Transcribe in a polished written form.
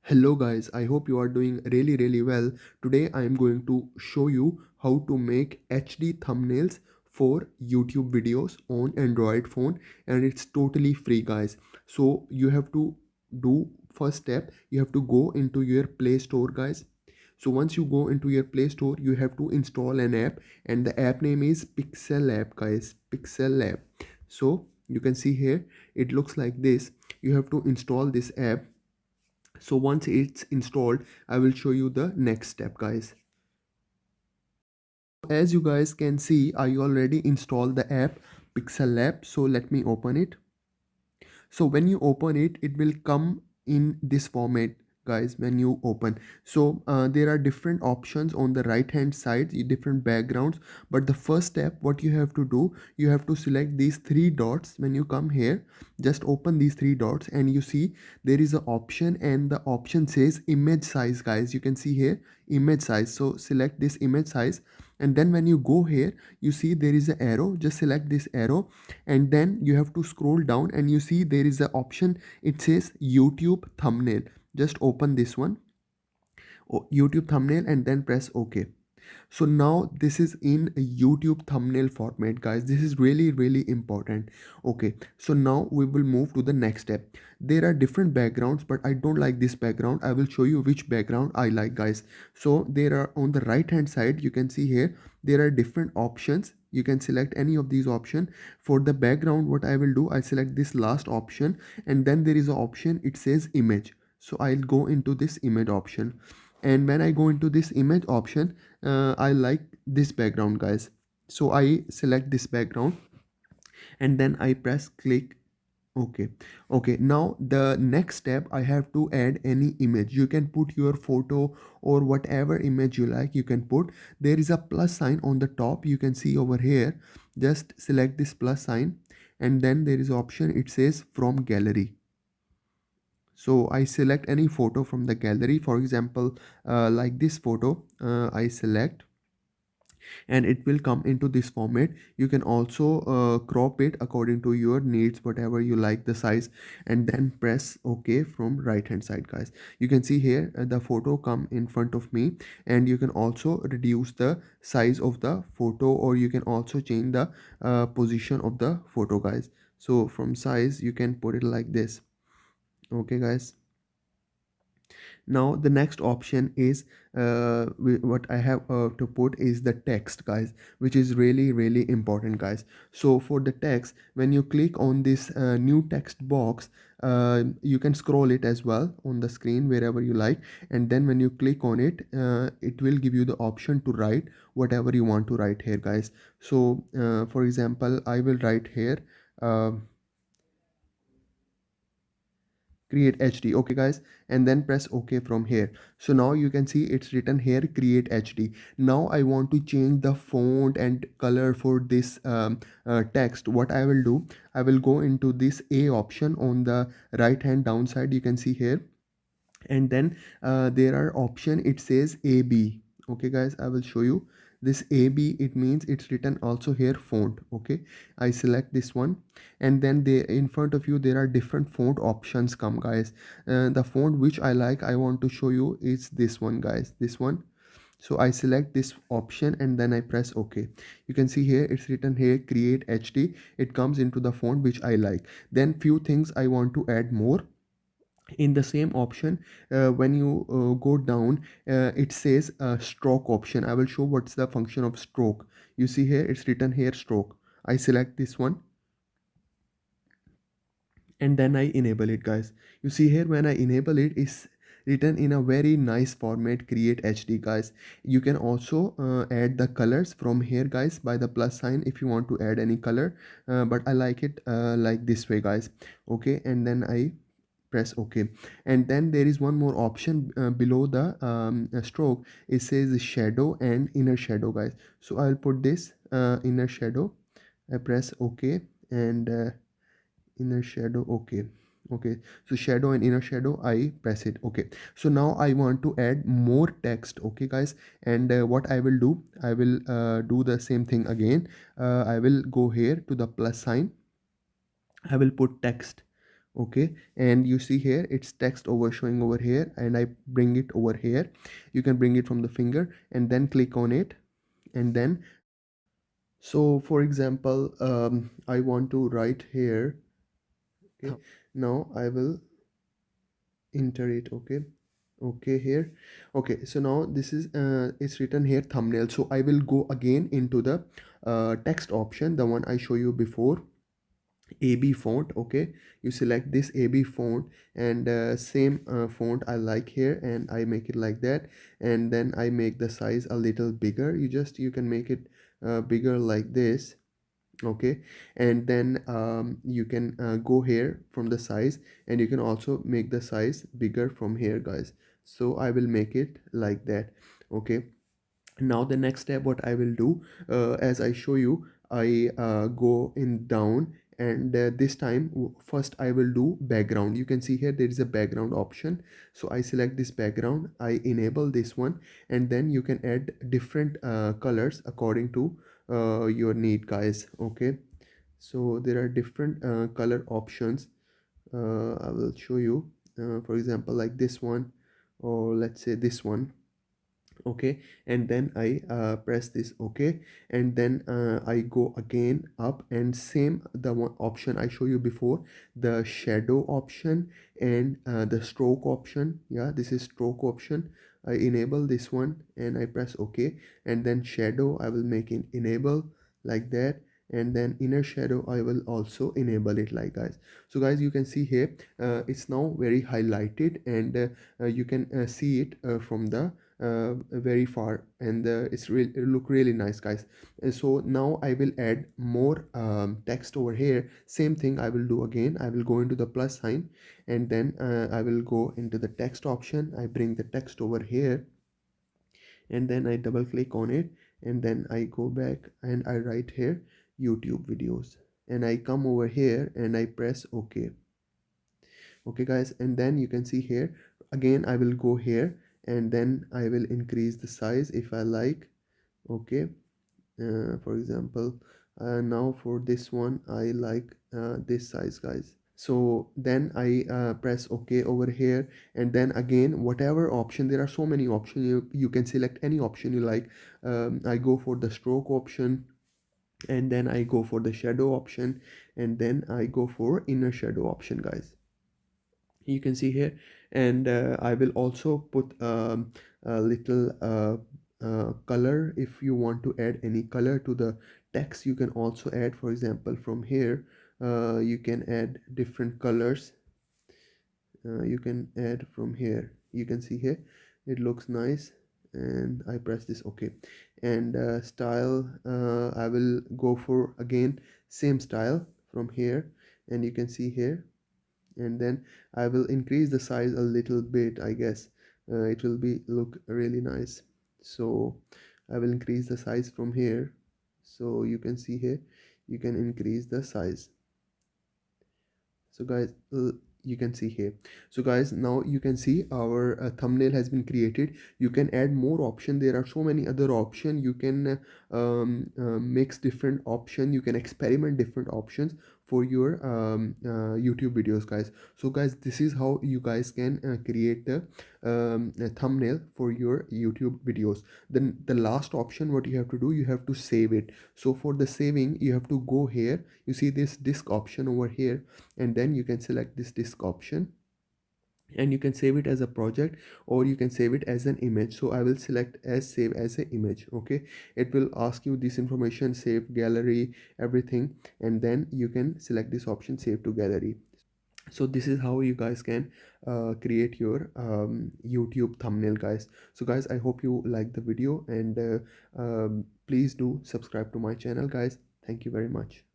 Hello guys, I hope you are doing really well. Today I am going to show you how to make HD thumbnails for YouTube videos on Android phone, and it's totally free guys. So you have to do first step, you have to go into your Play Store guys. So once you go into your Play Store, you have to install an app, and the app name is Pixel App guys, Pixel App. So you can see here it looks like this. You have to install this app. So once it's installed, I will show you the next step guys. As you guys can see, I already installed the app Pixel Lab. So let me open it. So when you open it, it will come in this format guys. When you open, so there are different options on the right hand side, different backgrounds. But the first step, what you have to do, you have to select these three dots. When you come here, just open these three dots and you see there is an option, and the option says image size guys. You can see here image size. So select this image size, and then when you go here, you see there is an arrow. Just select this arrow, and then you have to scroll down and you see there is an option. It says YouTube thumbnail. Just open this one, YouTube thumbnail, and then press OK. So now this is in a YouTube thumbnail format guys. This is really important. Okay, so now we will move to the next step. There are different backgrounds, but I don't like this background. I will show you which background I like guys. So there are, on the right hand side, you can see here there are different options. You can select any of these options. For the background, what I will do, I select this last option, and then there is an option, it says image. So I'll go into this image option, and when I go into this image option, I like this background guys. So I select this background, and then I press click OK. Okay, now the next step, I have to add any image. You can put your photo or whatever image you like, you can put. There is a plus sign on the top, you can see over here. Just select this plus sign, and then there is option, it says from gallery. So I select any photo from the gallery. For example, like this photo, I select, and it will come into this format. You can also crop it according to your needs, whatever you like the size, and then press OK from right hand side guys. You can see here the photo come in front of me, and you can also reduce the size of the photo, or you can also change the position of the photo guys. So from size, you can put it like this. Okay guys, now the next option is what I have to put is the text guys, which is really important guys. So for the text, when you click on this new text box, you can scroll it as well on the screen wherever you like, and then when you click on it, it will give you the option to write whatever you want to write here guys. So for example, I will write here uh, create HD. Okay guys, and then press OK from here. So now you can see it's written here create HD. Now I want to change the font and color for this text. What I will do, I will go into this A option on the right hand downside, you can see here, and then there are option, it says AB. Okay guys, I will show you this AB. It means it's written also here font. Okay, I select this one, and then they in front of you there are different font options come guys. The font which I like, I want to show you, is this one guys, this one. So I select this option, and then I press OK. You can see here it's written here create HD. It comes into the font which I like. Then few things I want to add more in the same option. When you go down, it says stroke option. I will show what's the function of stroke. You see here it's written here stroke. I select this one, and then I enable it guys. You see here when I enable it, is written in a very nice format create HD guys. You can also add the colors from here guys by the plus sign if you want to add any color, but I like it like this way guys. Okay, and then I press OK. And then there is one more option below the stroke. It says shadow and inner shadow guys. So I'll put this inner shadow. I press OK, and inner shadow. OK. Okay, so shadow and inner shadow, I press it. Okay, so now I want to add more text. Okay guys, and what I will do, I will do the same thing again. I will go here to the plus sign. I will put text. Okay, and you see here it's text over showing over here, and I bring it over here. You can bring it from the finger and then click on it, and then, so for example, I want to write here. Okay, now I will enter it. Okay, okay, here. Okay, so now this is it's written here thumbnail. So I will go again into the text option, the one I show you before, AB font. Okay, you select this AB font, and same font I like here, and I make it like that, and then I make the size a little bigger. You can make it bigger like this. Okay, and then you can go here from the size, and you can also make the size bigger from here, guys. So I will make it like that. Okay, now the next step what I will do, as I show you, I go in down, and this time first I will do background. You can see here there is a background option, so I select this background, I enable this one, and then you can add different colors according to your need, guys. Okay, so there are different color options. I will show you, for example, like this one, or let's say this one. Okay, and then I press this. Okay, and then I go again up, and same the one option I show you before, the shadow option and the stroke option. Yeah, this is stroke option. I enable this one, and I press OK, and then shadow I will make it enable like that, and then inner shadow I will also enable it, like, guys. So guys, you can see here it's now very highlighted, and you can see it from the very far, and it look really nice, guys. And so now I will add more text over here. Same thing I will do again. I will go into the plus sign, and then I will go into the text option. I bring the text over here, and then I double click on it, and then I go back and I write here YouTube videos, and I come over here and I press OK. Okay, guys, and then you can see here again I will go here, and then I will increase the size if I like. Okay, for example, now for this one I like this size, guys. So then I press OK over here, and then again whatever option, there are so many options, you can select any option you like. I go for the stroke option, and then I go for the shadow option, and then I go for inner shadow option, guys. You can see here, and I will also put a little color. If you want to add any color to the text, you can also add. For example, from here you can add different colors. You can add from here. You can see here it looks nice, and I press this OK. And style, I will go for again same style from here, and you can see here, and then I will increase the size a little bit, I guess. It will be look really nice. So I will increase the size from here. So you can see here, you can increase the size. So guys, you can see here. So guys, now you can see our thumbnail has been created. You can add more option. There are so many other option. You can mix different option. You can experiment different options for your YouTube videos, guys. So guys, this is how you guys can create the a thumbnail for your YouTube videos. Then the last option what you have to do, you have to save it. So for the saving, you have to go here. You see this disk option over here, and then you can select this disk option, and you can save it as a project, or you can save it as an image. So I will select as save as an image. Okay, it will ask you this information, save gallery, everything, and then you can select this option, save to gallery. So this is how you guys can create your YouTube thumbnail, guys. So guys, I hope you like the video, and please do subscribe to my channel, guys. Thank you very much.